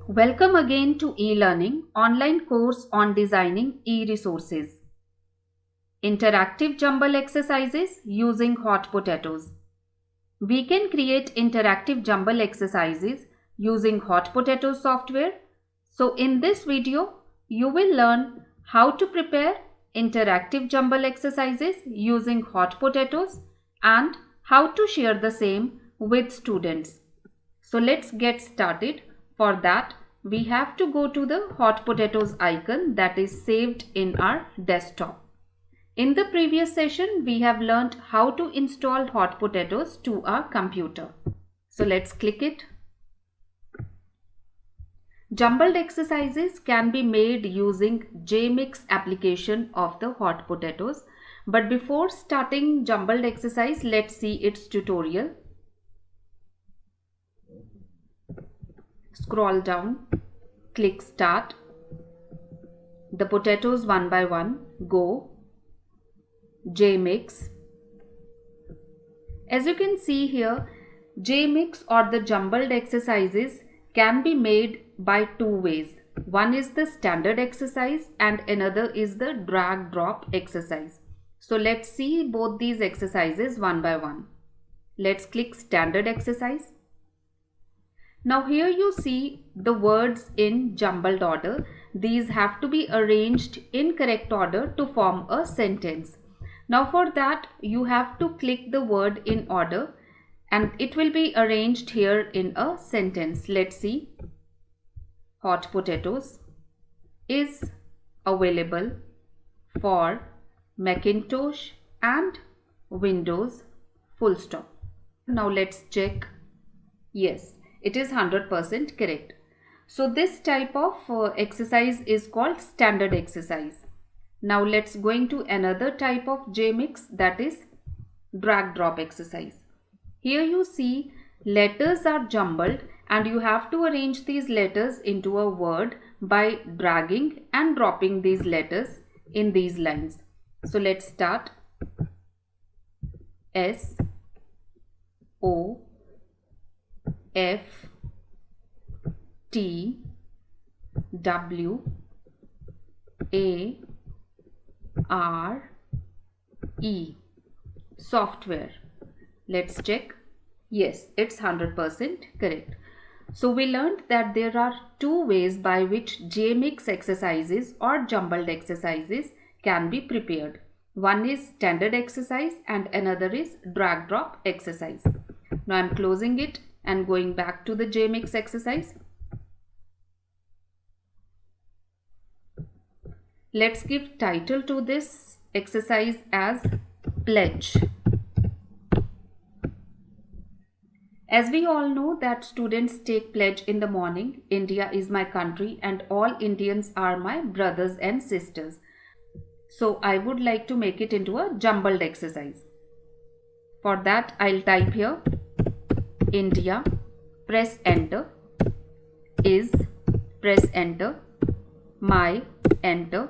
Welcome again to e-learning online course on designing e-resources. Interactive jumble exercises using hot potatoes. We can create interactive jumble exercises using hot potato software. So in this video, you will learn how to prepare interactive jumble exercises using hot potatoes and how to share the same with students. So let's get started. For that, we have to go to the hot potatoes icon that is saved in our desktop. In the previous session, we have learned how to install hot potatoes to our computer. So let's click it. Jumbled exercises can be made using JMix application of the hot potatoes. But before starting jumbled exercise, let's see its tutorial. Scroll down, click start. The potatoes one by one, go, JMix. As you can see here, JMix or the jumbled exercises can be made by two ways. One is the standard exercise and another is the drag drop exercise. So let's see both these exercises one by one. Let's click standard exercise. Now here you see the words in jumbled order. These have to be arranged in correct order to form a sentence. Now for that you have to click the word in order and it will be arranged here in a sentence. Let's see. Hot potatoes is available for Macintosh and Windows full stop. Now let's check. Yes, it is 100% correct. So this type of exercise is called standard exercise. Now let's go into another type of JMix, that is drag drop exercise. Here you see letters are jumbled and you have to arrange these letters into a word by dragging and dropping these letters in these lines. So let's start. S O F T W A R E software. Let's check. Yes, it's 100% correct. So we learned that there are two ways by which JMix exercises or jumbled exercises can be prepared. One is standard exercise and another is drag drop exercise. Now I'm closing it and going back to the JMix exercise. Let's give title to this exercise as pledge. As we all know that students take pledge in the morning. India is my country and all Indians are my brothers and sisters. So I would like to make it into a jumbled exercise. For that I'll type here India, press enter, is, press enter, my, enter,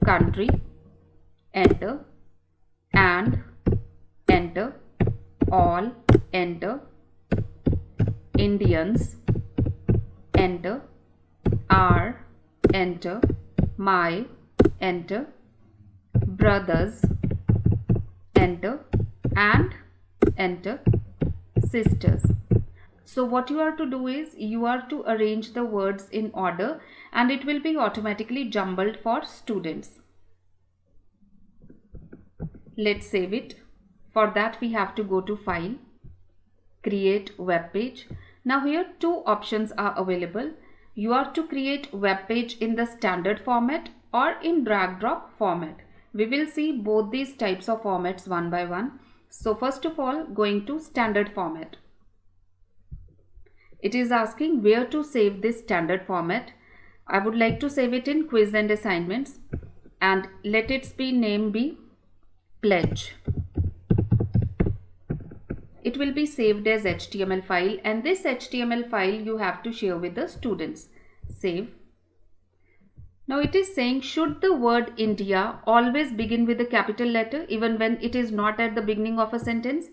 country, enter, and, enter, all, enter, Indians, enter, are, enter, my, enter, brothers, enter, and enter, sisters. So what you are to do is you are to arrange the words in order and it will be automatically jumbled for students. Let's save it. For that we have to go to File, Create Web Page. Now here two options are available. You are to create web page in the standard format or in drag drop format. We will see both these types of formats one by one. So first of all, going to standard format. It is asking where to save this standard format. I would like to save it in quiz and assignments and let its name be pledge. It will be saved as HTML file and this HTML file you have to share with the students. Save. Now it is saying should the word India always begin with a capital letter even when it is not at the beginning of a sentence?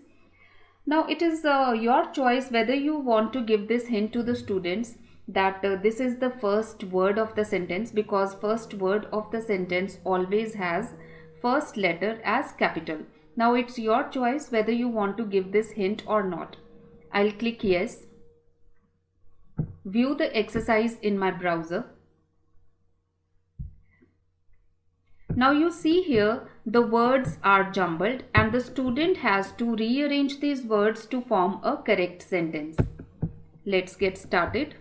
Now it is your choice whether you want to give this hint to the students that this is the first word of the sentence, because first word of the sentence always has first letter as capital. Now it's your choice whether you want to give this hint or not. I'll click yes. View the exercise in my browser. Now you see here the words are jumbled and the student has to rearrange these words to form a correct sentence. Let's get started.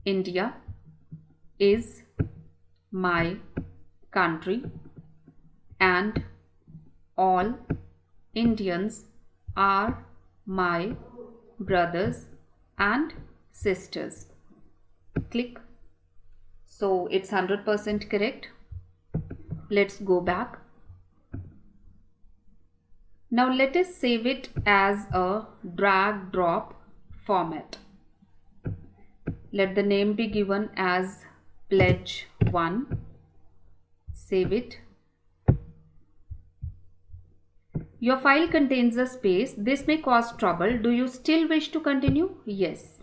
India is my country and all Indians are my brothers and sisters. Click. So it's 100% correct. Let's go back. Now let us save it as a drag drop format. Let the name be given as Pledge 1. Save it. Your file contains a space. This may cause trouble. Do you still wish to continue? Yes.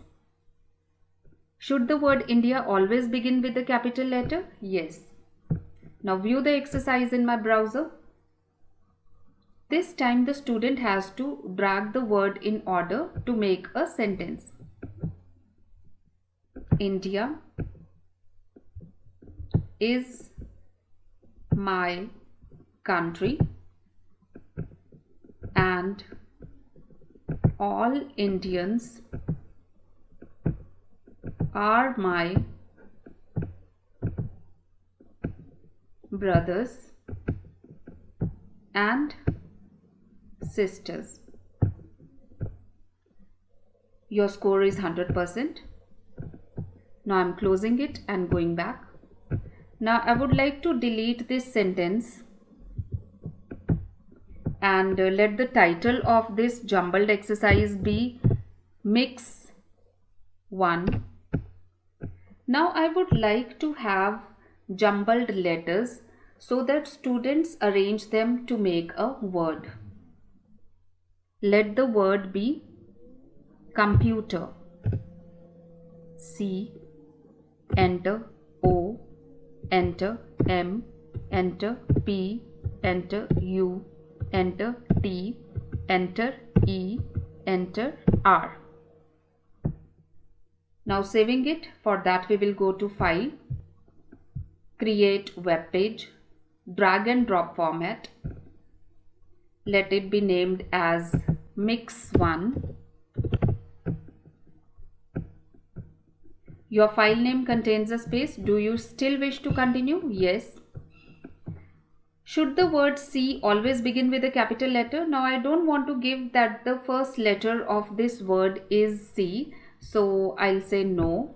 Should the word India always begin with a capital letter? Yes. Now view the exercise in my browser. This time the student has to drag the word in order to make a sentence. India is my country and all Indians are my brothers and sisters. Your score is 100%. Now I'm closing it and going back. Now I would like to delete this sentence and let the title of this jumbled exercise be Mix 1. Now I would like to have jumbled letters so that students arrange them to make a word. Let the word be computer. C, enter O, enter M, enter P, enter U, enter T, enter E, enter R. Now saving it. For that we will go to File, Create Web Page, Drag and Drop Format. Let it be named as Mix 1. Your file name contains a space. Do you still wish to continue? Yes. Should the word C always begin with a capital letter? Now I don't want to give that the first letter of this word is C, so I'll say no.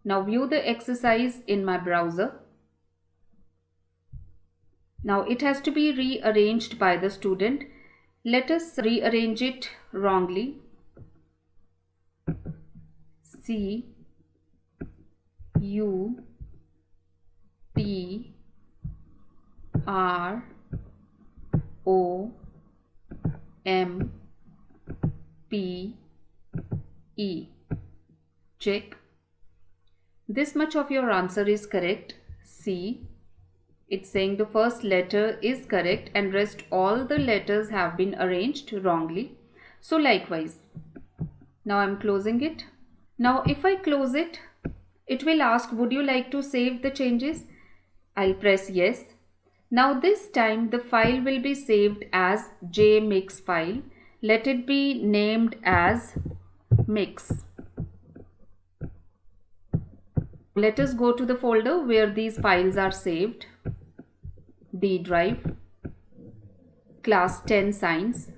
Now view the exercise in my browser. Now it has to be rearranged by the student. Let us rearrange it wrongly. C, U, T, R, O, M, P, E. Check. This much of your answer is correct. C. It's saying the first letter is correct and rest all the letters have been arranged wrongly. So likewise. Now I'm closing it. Now if I close it, it will ask, would you like to save the changes? I'll press yes. Now this time the file will be saved as JMix file. Let it be named as Mix. Let us go to the folder where these files are saved. D drive, class 10 science,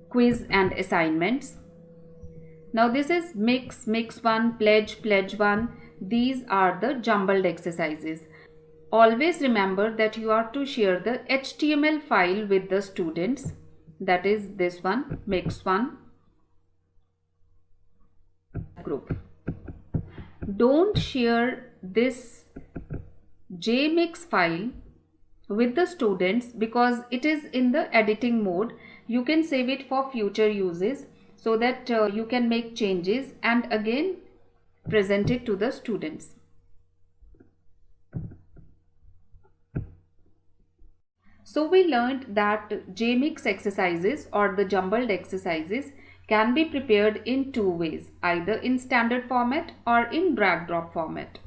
quiz and assignments. Now this is Mix 1, Pledge 1. These are the jumbled exercises. Always remember that you are to share the HTML file with the students. That is this one, Mix 1 group. Don't share this JMix file with the students because it is in the editing mode. You can save it for future uses. so that you can make changes and again present it to the students. So we learned that JMix exercises or the jumbled exercises can be prepared in two ways, either in standard format or in drag drop format.